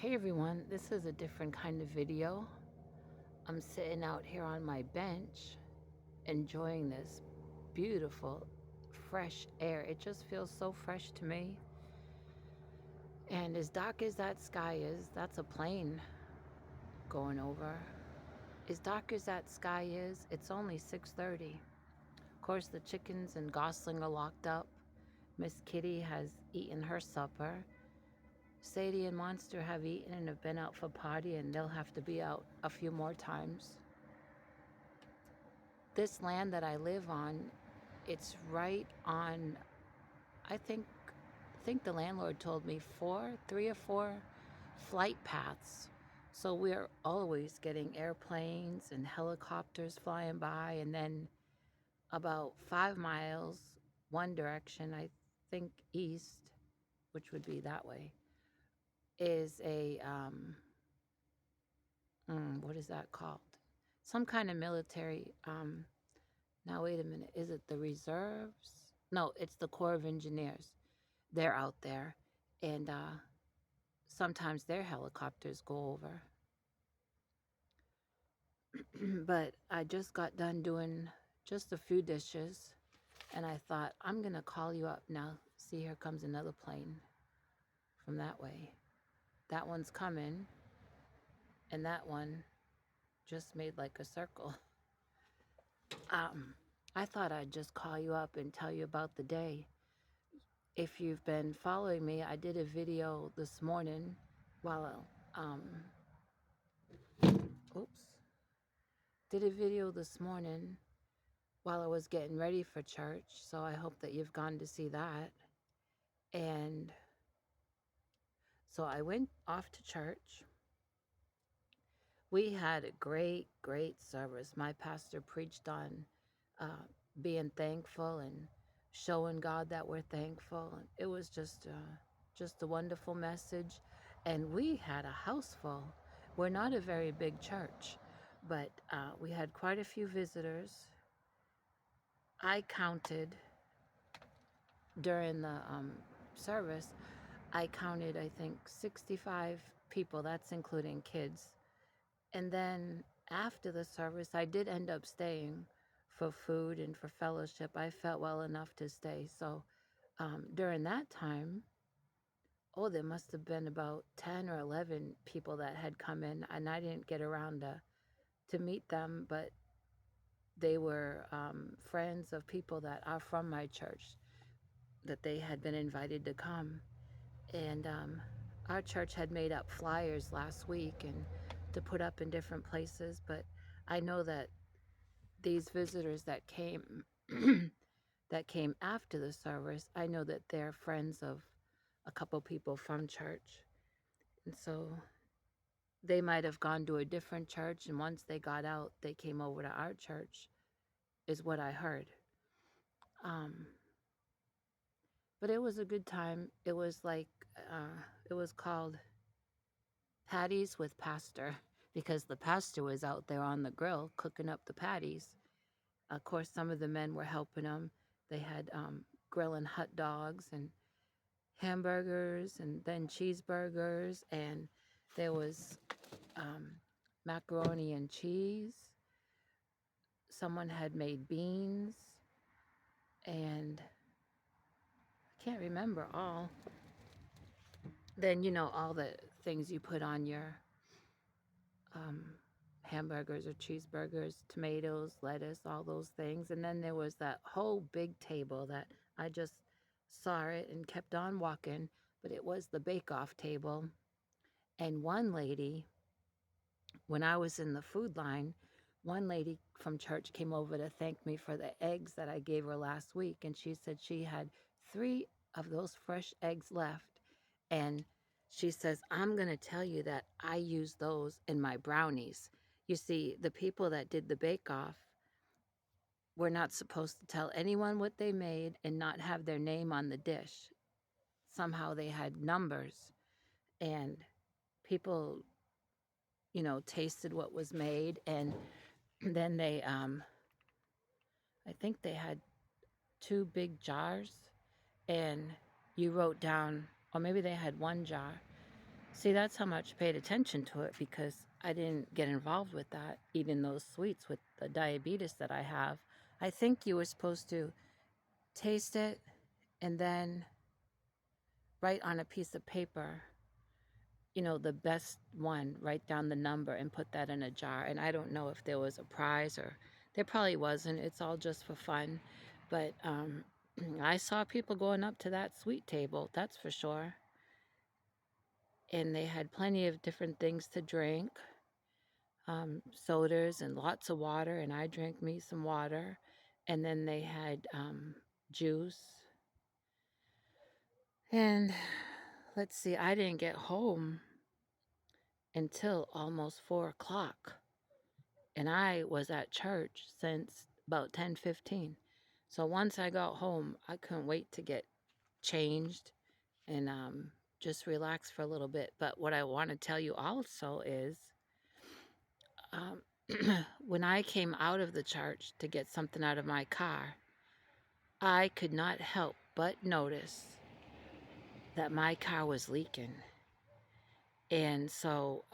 Hey everyone, this is a different kind of video. I'm sitting out here on my bench enjoying this beautiful fresh air. It just feels so fresh to me. And as dark as that sky is, that's a plane going over. As dark as that sky is, it's only 6:30. Of course, the chickens and Gosling are locked up. Miss Kitty has eaten her supper. Sadie and Monster have eaten and have been out for potty, and they'll have to be out a few more times. This land that I live on, it's right on, I think the landlord told me three or four flight paths. So we're always getting airplanes and helicopters flying by, and then about 5 miles one direction, I think east, which would be that way, is a what is that called? Some kind of military. Now wait a minute. Is it the reserves? No, it's the Corps of Engineers. They're out there, and sometimes their helicopters go over. But I just got done doing just a few dishes, and I thought I'm gonna call you up now. See, here comes another plane from that way. That one's coming, and that one just made like a circle. Um, I thought I'd just call you up and tell you about the day. If you've been following me, I did a video this morning while, oops, did a video this morning while I was getting ready for church. So I hope that you've gone to see that. And so I went off to church. We had a great service. My pastor preached on uh, being thankful and showing God that we're thankful. And it was just a wonderful message. And we had a house full. We're not a very big church, but we had quite a few visitors. I counted during the service, I counted, I think, 65 people. That's including kids. And then after the service, I did end up staying for food and for fellowship. I felt well enough to stay. So during that time, oh, there must have been about 10 or 11 people that had come in, and I didn't get around to meet them, but they were friends of people that are from my church that they had been invited to come. And our church had made up flyers last week and to put up in different places, but I know that these visitors that came that came after the service, I know that they're friends of a couple people from church. And so they might have gone to a different church, and once they got out, they came over to our church, is what I heard. Um, but it was a good time. It was like, it was called Patties with Pastor because the pastor was out there on the grill cooking up the patties. Of course, some of the men were helping him. They had grilling hot dogs and hamburgers and then cheeseburgers, and there was macaroni and cheese. Someone had made beans, and I can't remember all. Then, all the things you put on your um, hamburgers or cheeseburgers, tomatoes, lettuce, all those things. And then there was that whole big table that I just saw it and kept on walking, but it was the bake-off table. And one lady, when I was in the food line, one lady from church came over to thank me for the eggs that I gave her last week. And she said she had 3 of those fresh eggs left. And she says, I'm going to tell you that I use those in my brownies. You see, the people that did the bake-off were not supposed to tell anyone what they made and not have their name on the dish. Somehow they had numbers, and people, tasted what was made, and then they, I think they had 2 big jars, and you wrote down, or maybe they had 1 jar, See, that's how much I paid attention to it because I didn't get involved with that, eating those sweets with the diabetes that I have. I think you were supposed to taste it and then write on a piece of paper, the best one, write down the number and put that in a jar. And I don't know if there was a prize or there probably wasn't. It's all just for fun. But I saw people going up to that sweet table, that's for sure. And they had plenty of different things to drink, sodas and lots of water. And I drank me some water. And then they had juice. And let's see, I didn't get home until almost 4 o'clock. And I was at church since about 10:15. So once I got home, I couldn't wait to get changed and just relax for a little bit. But what I want to tell you also is um, when I came out of the church to get something out of my car, I could not help but notice that my car was leaking. And so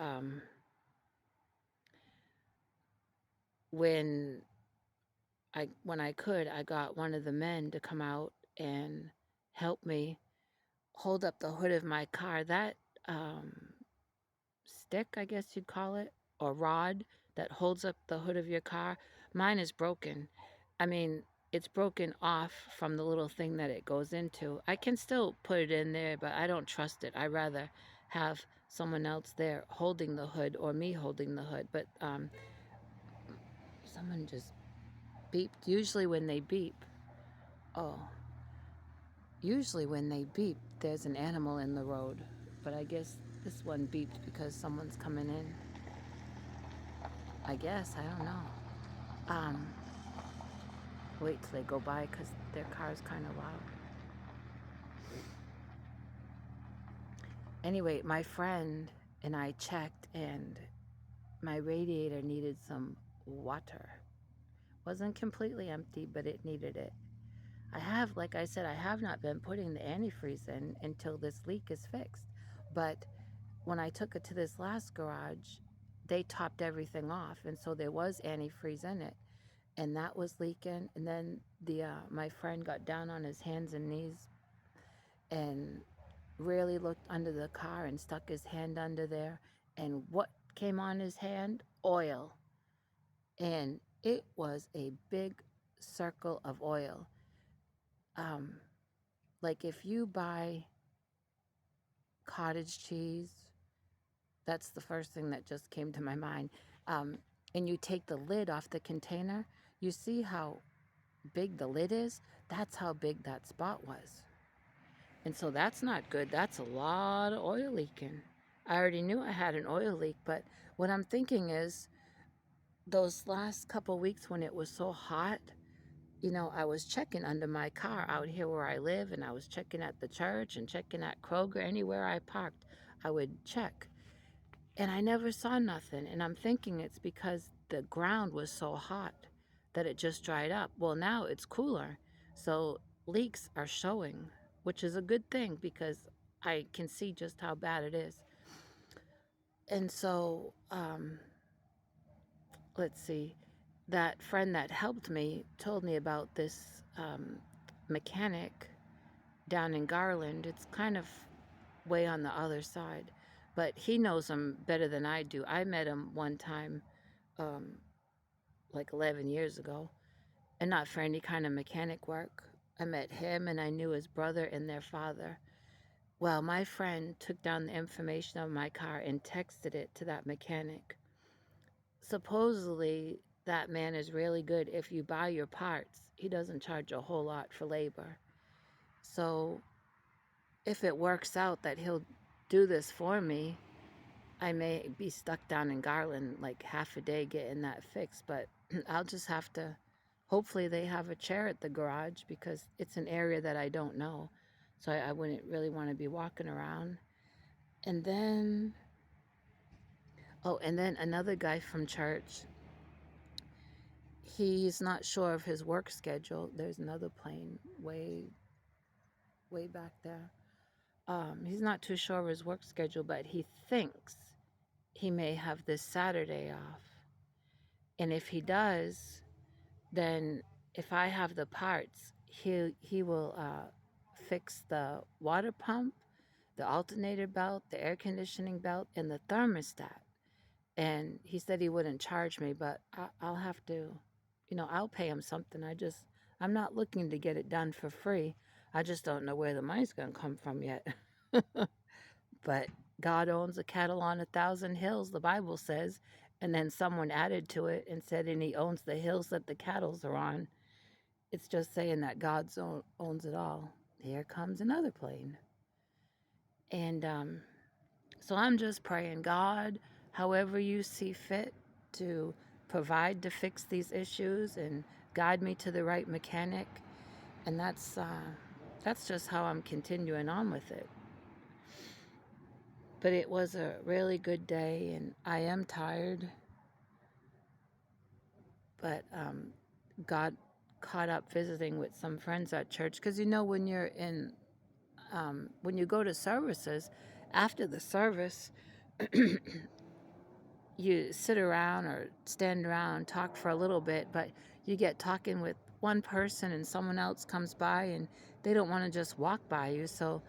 when I could, I got one of the men to come out and help me hold up the hood of my car. That um, stick, I guess you'd call it, or rod that holds up the hood of your car, mine is broken. I mean, it's broken off from the little thing that it goes into. I can still put it in there, but I don't trust it. I rather have someone else there holding the hood or me holding the hood. But someone just beeped. Oh, usually when they beep, there's an animal in the road. But I guess this one beeped because someone's coming in. I guess, I don't know. Um, Wait till they go by because their car's kind of loud. Anyway, my friend and I checked, and my radiator needed some water. Wasn't completely empty, but it needed it. Like I said, I have not been putting the antifreeze in until this leak is fixed. But when I took it to this last garage, they topped everything off, and so there was antifreeze in it, and that was leaking. And then my friend got down on his hands and knees and really looked under the car and stuck his hand under there. And what came on his hand? Oil. And it was a big circle of oil. Um, like if you buy cottage cheese, that's the first thing that just came to my mind. And you take the lid off the container, you see how big the lid is? That's how big that spot was. And so that's not good. That's a lot of oil leaking. I already knew I had an oil leak, but what I'm thinking is those last couple weeks when it was so hot, I was checking under my car out here where I live, and I was checking at the church and checking at Kroger. Anywhere I parked, I would check. And I never saw nothing. And I'm thinking it's because the ground was so hot that it just dried up. Well, now it's cooler. So leaks are showing, which is a good thing because I can see just how bad it is. And so, let's see, that friend that helped me told me about this mechanic down in Garland. It's kind of way on the other side, but he knows him better than I do. I met him one time, um, like 11 years ago, and not for any kind of mechanic work. I met him and I knew his brother and their father. Well, my friend took down the information of my car and texted it to that mechanic. Supposedly, that man is really good. If you buy your parts, he doesn't charge a whole lot for labor. So, if it works out that he'll do this for me, I may be stuck down in Garland like half a day getting that fixed, but I'll just have to. Hopefully, they have a chair at the garage because it's an area that I don't know. So, I wouldn't really want to be walking around. And then, and then another guy from church, he's not sure of his work schedule. There's another plane way back there. He's not too sure of his work schedule, but he thinks he may have this Saturday off. And if he does, then if I have the parts, he will fix the water pump, the alternator belt, the air conditioning belt, and the thermostat. And he said he wouldn't charge me, but I'll have to, I'll pay him something. I'm not looking to get it done for free. I just don't know where the money's going to come from yet. But God owns a cattle on 1,000 hills, the Bible says. And then someone added to it and said, and he owns the hills that the cattle are on. It's just saying that God owns it all. Here comes another plane. And so I'm just praying, God, however you see fit to provide to fix these issues and guide me to the right mechanic. And that's just how I'm continuing on with it. But it was a really good day, and I am tired. But got caught up visiting with some friends at church, because when you're in when you go to services, after the service, you sit around or stand around and talk for a little bit, but you get talking with one person and someone else comes by and they don't want to just walk by you. So,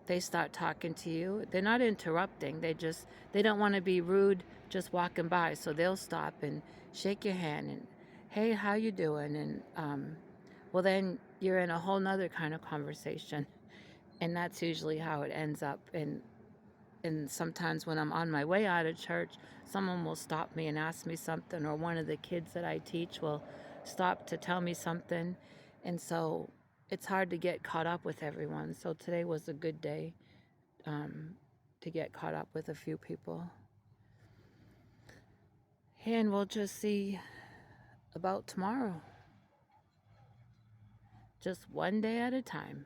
they start talking to you. They're not interrupting. They don't want to be rude just walking by. So they'll stop and shake your hand and, hey, how you doing? And, well, then you're in a whole nother kind of conversation. And that's usually how it ends up. And sometimes when I'm on my way out of church, someone will stop me and ask me something, or one of the kids that I teach will stop to tell me something. And so it's hard to get caught up with everyone. So today was a good day to get caught up with a few people. And we'll just see about tomorrow. Just one day at a time.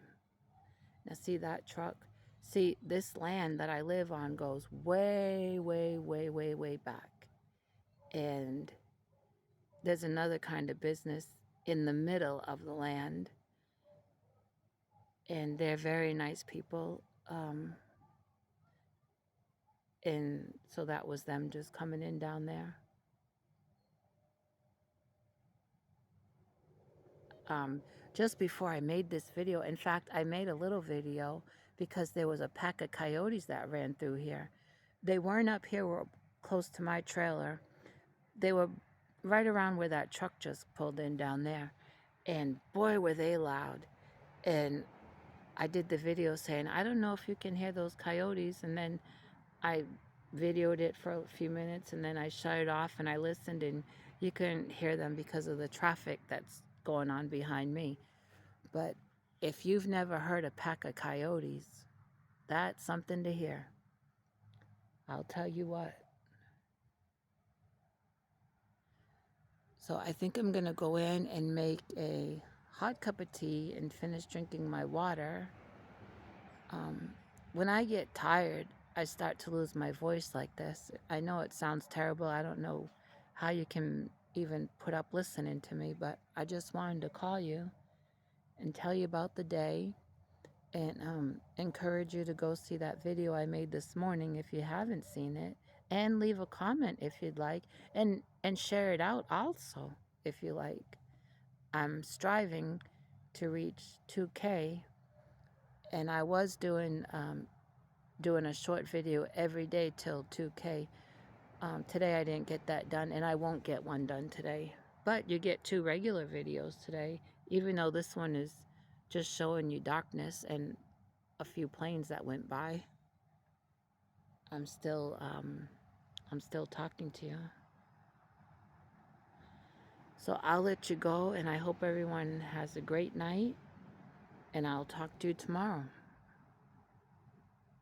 Now, see that truck? See, this land that I live on goes way, way, way, way, way back. And there's another kind of business in the middle of the land. And they're very nice people. And so that was them just coming in down there. Just before I made this video, in fact, I made a little video because there was a pack of coyotes that ran through here. They weren't up here close to my trailer. They were right around where that truck just pulled in down there. And boy, were they loud. And I did the video saying, I don't know if you can hear those coyotes. And then I videoed it for a few minutes and then I shut it off and I listened, and you couldn't hear them because of the traffic that's going on behind me. But if you've never heard a pack of coyotes, that's something to hear. I'll tell you what. So I think I'm going to go in and make a hot cup of tea and finish drinking my water. When I get tired, I start to lose my voice like this. I know it sounds terrible. I don't know how you can even put up listening to me, but I just wanted to call you and tell you about the day and encourage you to go see that video I made this morning if you haven't seen it, and leave a comment if you'd like, and share it out also if you like. I'm striving to reach 2K, and I was doing a short video every day till 2K. Today I didn't get that done, and I won't get one done today. But you get 2 regular videos today, even though this one is just showing you darkness and a few planes that went by. I'm still talking to you. So I'll let you go, and I hope everyone has a great night, and I'll talk to you tomorrow.